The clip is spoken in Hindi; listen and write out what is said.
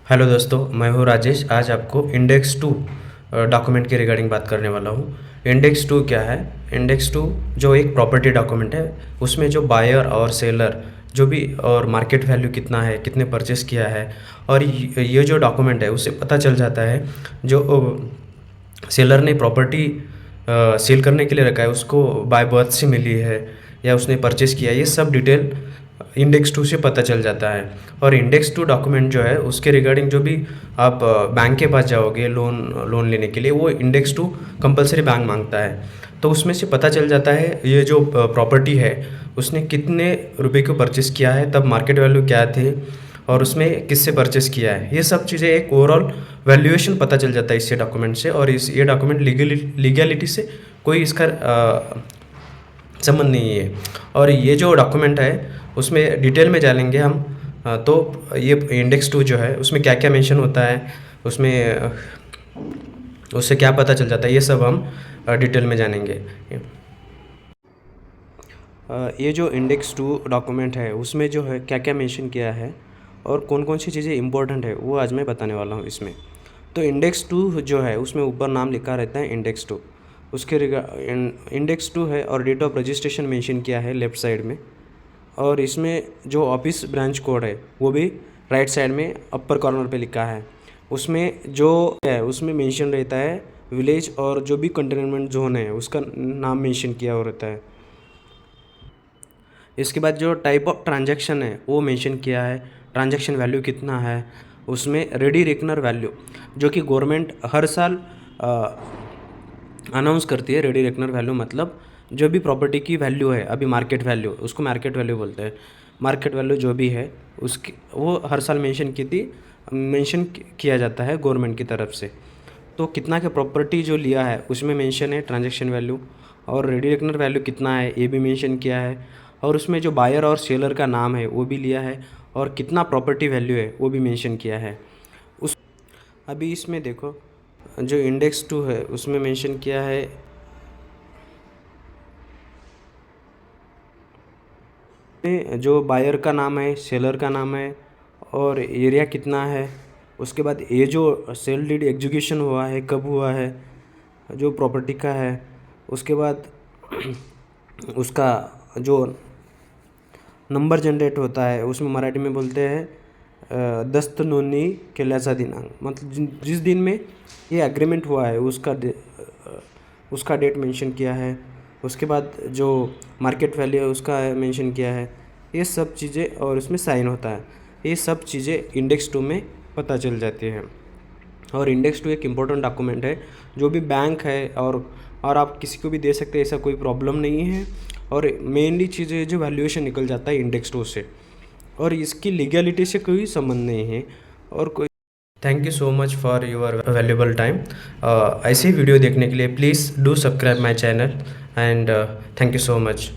हेलो दोस्तों, मैं हूँ राजेश। आज आपको इंडेक्स टू डॉक्यूमेंट के रिगार्डिंग बात करने वाला हूँ। इंडेक्स टू क्या है? इंडेक्स टू जो एक प्रॉपर्टी डॉक्यूमेंट है, उसमें जो बायर और सेलर जो भी और मार्केट वैल्यू कितना है, कितने परचेस किया है, और ये जो डॉक्यूमेंट है उससे पता चल जाता है जो सेलर ने प्रॉपर्टी सेल करने के लिए रखा है उसको बाय बर्थ से मिली है या उसने परचेस किया है, ये सब डिटेल इंडेक्स टू से पता चल जाता है। और इंडेक्स टू डॉक्यूमेंट जो है उसके रिगार्डिंग जो भी आप बैंक के पास जाओगे लोन लोन लेने के लिए, वो इंडेक्स टू कंपलसरी बैंक मांगता है। तो उसमें से पता चल जाता है ये जो प्रॉपर्टी है उसने कितने रुपए को परचेस किया है, तब मार्केट वैल्यू क्या थे, और उसमें किससे परचेस किया है। ये सब चीज़ें एक ओवरऑल वैल्यूएशन पता चल जाता है इससे डॉक्यूमेंट से। और इस ये डॉक्यूमेंट लीगैलिटी से कोई इसका संबंध नहीं है। और ये जो डॉक्यूमेंट है उसमें डिटेल में जानेंगे हम। तो ये इंडेक्स टू जो है उसमें क्या क्या मेंशन होता है, उसमें उससे क्या पता चल जाता है, ये सब हम डिटेल में जानेंगे। ये जो इंडेक्स टू डॉक्यूमेंट है उसमें जो है क्या क्या मेंशन किया है और कौन कौन सी चीज़ें इंपॉर्टेंट है वो आज मैं बताने वाला हूँ इसमें। तो इंडेक्स टू जो है उसमें ऊपर नाम लिखा रहता है इंडेक्स टू। उसके इंडेक्स टू है और डेट ऑफ रजिस्ट्रेशन मेंशन किया है लेफ़्ट साइड में। और इसमें जो ऑफिस ब्रांच कोड है वो भी राइट साइड में अपर कॉर्नर पे लिखा है। उसमें जो है उसमें मेंशन रहता है विलेज, और जो भी कंटेनमेंट जोन है उसका नाम मेंशन किया हो रहता है। इसके बाद जो टाइप ऑफ ट्रांजैक्शन है वो मेंशन किया है, ट्रांजैक्शन वैल्यू कितना है। उसमें रेडी रेकनर वैल्यू जो कि गवर्नमेंट हर साल अनाउंस करती है। रेडी रेकनर वैल्यू मतलब जो भी प्रॉपर्टी की वैल्यू है, अभी मार्केट वैल्यू, उसको मार्केट वैल्यू बोलते हैं। मार्केट वैल्यू जो भी है उसकी वो हर साल मेंशन किया जाता है गवर्नमेंट की तरफ से। तो कितना का प्रॉपर्टी जो लिया है उसमें मेंशन है ट्रांजैक्शन वैल्यू, और रेडी रेकनर वैल्यू कितना है ये भी मेंशन किया है। और उसमें जो बायर और सेलर का नाम है वो भी लिया है, और कितना प्रॉपर्टी वैल्यू है वो भी मेंशन किया है। उस अभी इसमें देखो जो इंडेक्स टू है उसमें मेंशन किया है जो बायर का नाम है, सेलर का नाम है, और एरिया कितना है। उसके बाद ये जो सेल डीड एग्जीक्यूशन हुआ है कब हुआ है, जो प्रॉपर्टी का है। उसके बाद उसका जो नंबर जनरेट होता है उसमें मराठी में बोलते हैं दस्त नोंदणी केल्याचा दिनांक, मतलब जिस दिन में ये एग्रीमेंट हुआ है उसका डेट मेंशन किया है। उसके बाद जो मार्केट वैल्यू है उसका मेंशन किया है। ये सब चीज़ें, और उसमें साइन होता है। ये सब चीज़ें इंडेक्स टू में पता चल जाती हैं। और इंडेक्स टू एक इम्पोर्टेंट डॉक्यूमेंट है जो भी बैंक है, और आप किसी को भी दे सकते हैं, ऐसा कोई प्रॉब्लम नहीं है। और मेनली चीज़ें जो वैल्यूएशन निकल जाता है इंडेक्स टू से, और इसकी लीगैलिटी से कोई संबंध नहीं है और कोई। Thank you so much for your valuable time. ऐसी वीडियो देखने के लिए please do subscribe my channel, and thank you so much.